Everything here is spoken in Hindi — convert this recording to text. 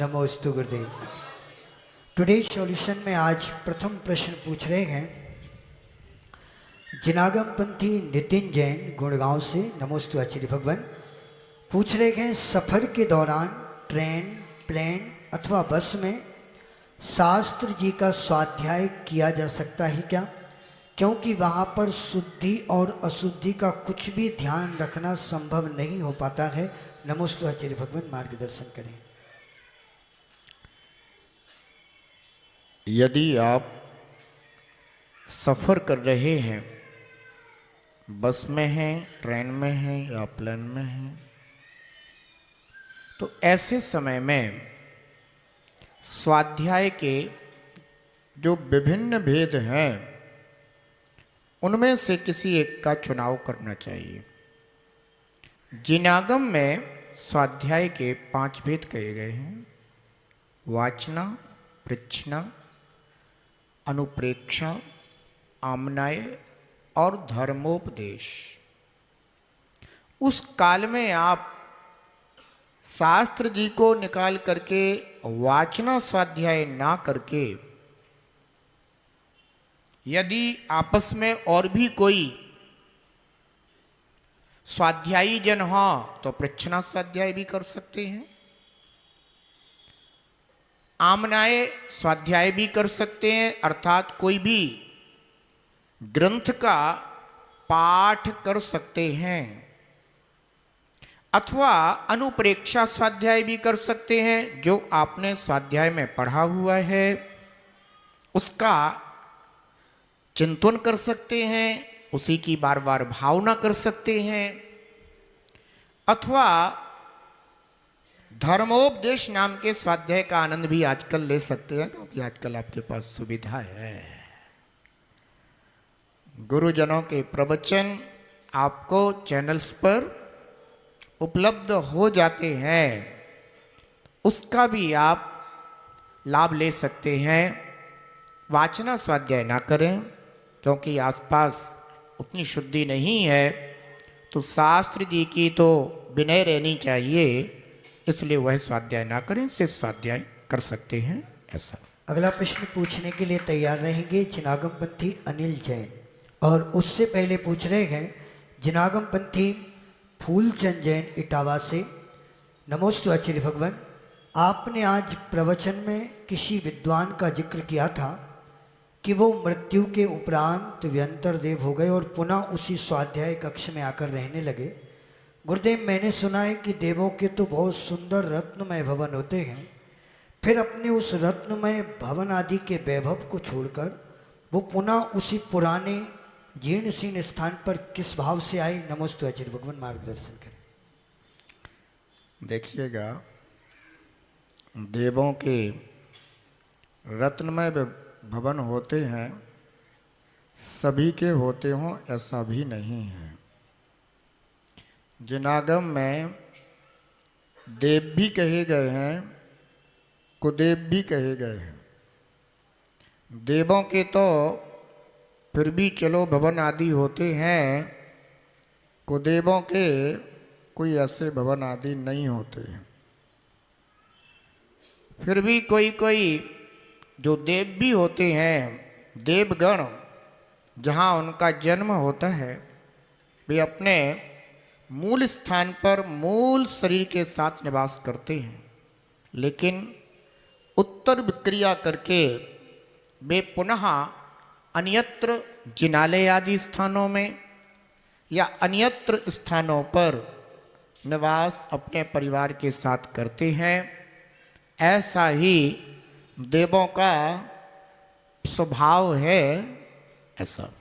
नमोस्तु गुरुदेव। टुडे सॉल्यूशन में आज प्रथम प्रश्न पूछ रहे हैं जिनागम पंथी नितिन जैन गुड़गांव से। नमोस्तु आचार्य भगवान। पूछ रहे हैं सफर के दौरान ट्रेन, प्लेन अथवा बस में शास्त्र जी का स्वाध्याय किया जा सकता है क्या? क्योंकि वहाँ पर शुद्धि और अशुद्धि का कुछ भी ध्यान रखना संभव नहीं हो पाता है। नमोस्तु आचार्य भगवान, मार्गदर्शन करें। यदि आप सफ़र कर रहे हैं, बस में हैं, ट्रेन में हैं या प्लेन में हैं, तो ऐसे समय में स्वाध्याय के जो विभिन्न भेद हैं उनमें से किसी एक का चुनाव करना चाहिए। जिनागम में स्वाध्याय के 5 भेद कहे गए हैं: वाचना, पृच्छना, अनुप्रेक्षा, आमनाय और धर्मोपदेश। उस काल में आप शास्त्र जी को निकाल करके वाचना स्वाध्याय ना करके यदि आपस में और भी कोई स्वाध्यायी जन हो तो पृच्छना स्वाध्याय भी कर सकते हैं, आमनाय स्वाध्याय भी कर सकते हैं, अर्थात कोई भी ग्रंथ का पाठ कर सकते हैं, अथवा अनुप्रेक्षा स्वाध्याय भी कर सकते हैं। जो आपने स्वाध्याय में पढ़ा हुआ है उसका चिंतन कर सकते हैं, उसी की बार बार भावना कर सकते हैं, अथवा धर्मोपदेश नाम के स्वाध्याय का आनंद भी आजकल ले सकते हैं, क्योंकि आजकल आपके पास सुविधा है। गुरुजनों के प्रवचन आपको चैनल्स पर उपलब्ध हो जाते हैं, उसका भी आप लाभ ले सकते हैं। वाचना स्वाध्याय ना करें, क्योंकि आसपास उतनी शुद्धि नहीं है, तो शास्त्र जी की तो विनय रहनी चाहिए, इसलिए वह स्वाध्याय ना करें, से स्वाध्याय कर सकते हैं। ऐसा अगला प्रश्न पूछने के लिए तैयार रहेंगे जिनागम पंथी अनिल जैन, और उससे पहले पूछ रहे हैं जिनागम पंथी फूलचंद जैन इटावा से। नमोस्तु आचार्य भगवान, आपने आज प्रवचन में किसी विद्वान का जिक्र किया था कि वो मृत्यु के उपरांत व्यंतर देव हो गए और पुनः उसी स्वाध्याय कक्ष में आकर रहने लगे। गुरुदेव, मैंने सुना है कि देवों के तो बहुत सुंदर रत्नमय भवन होते हैं, फिर अपने उस रत्नमय भवन आदि के वैभव को छोड़कर वो पुनः उसी पुराने जीर्ण शीर्ण स्थान पर किस भाव से आए? नमोस्तु आचार्य भगवान, मार्गदर्शन करें। देखिएगा, देवों के रत्नमय भवन होते हैं, सभी के होते हों ऐसा भी नहीं है। जिनागम में देव भी कहे गए हैं, कुदेव भी कहे गए हैं। देवों के तो फिर भी चलो भवन आदि होते हैं, कुदेवों के कोई ऐसे भवन आदि नहीं होते हैं। फिर भी कोई कोई जो देव भी होते हैं, देवगण, जहाँ उनका जन्म होता है, वे अपने मूल स्थान पर मूल शरीर के साथ निवास करते हैं, लेकिन उत्तर विक्रिया करके वे पुनः अन्यत्र जिनालय आदि स्थानों में या अन्यत्र स्थानों पर निवास अपने परिवार के साथ करते हैं। ऐसा ही देवों का स्वभाव है। ऐसा